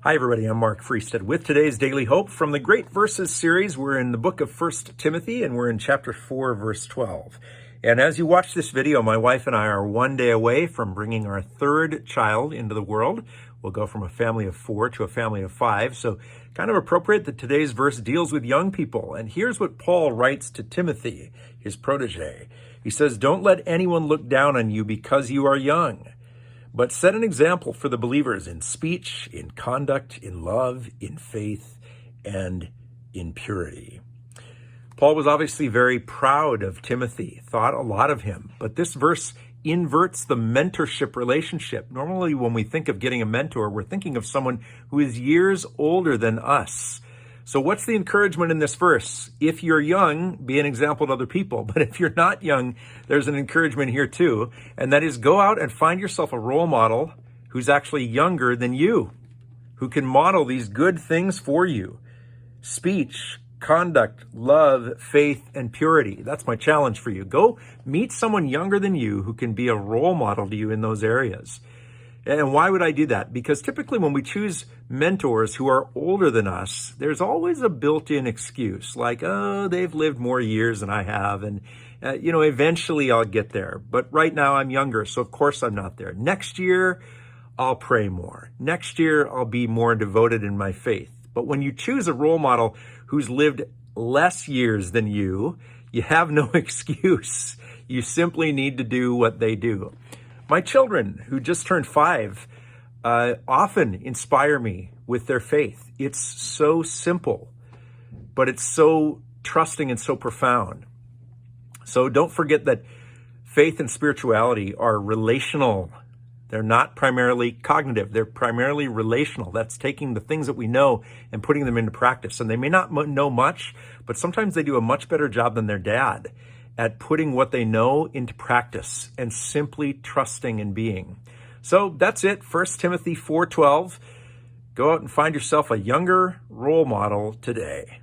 Hi everybody, I'm Mark Freestead with today's Daily Hope from the Great Verses series. We're in the book of 1 Timothy and we're in chapter 4, verse 12. And as you watch this video, my wife and I are one day away from bringing our third child into the world. We'll go from a family of 4 to a family of 5. So kind of appropriate that today's verse deals with young people. And here's what Paul writes to Timothy, his protege. He says, "Don't let anyone look down on you because you are young, but set an example for the believers in speech, in conduct, in love, in faith, and in purity." Paul was obviously very proud of Timothy, thought a lot of him, but this verse inverts the mentorship relationship. Normally, when we think of getting a mentor, we're thinking of someone who is years older than us. So what's the encouragement in this verse? If you're young, be an example to other people. But if you're not young, there's an encouragement here too. And that is, go out and find yourself a role model who's actually younger than you, who can model these good things for you. Speech, conduct, love, faith, and purity. That's my challenge for you. Go meet someone younger than you who can be a role model to you in those areas. And why would I do that? Because typically when we choose mentors who are older than us, there's always a built-in excuse like, oh, they've lived more years than I have. And, eventually I'll get there. But right now I'm younger, so of course I'm not there. Next year, I'll pray more. Next year, I'll be more devoted in my faith. But when you choose a role model who's lived less years than you have no excuse. You simply need to do what they do. My children, who just turned 5, often inspire me with their faith. It's so simple, but it's so trusting and so profound. So don't forget that faith and spirituality are relational. They're not primarily cognitive. They're primarily relational. That's taking the things that we know and putting them into practice. And they may not know much, but sometimes they do a much better job than their dad at putting what they know into practice and simply trusting and being. So that's it. 1 Timothy 4:12. Go out and find yourself a younger role model today.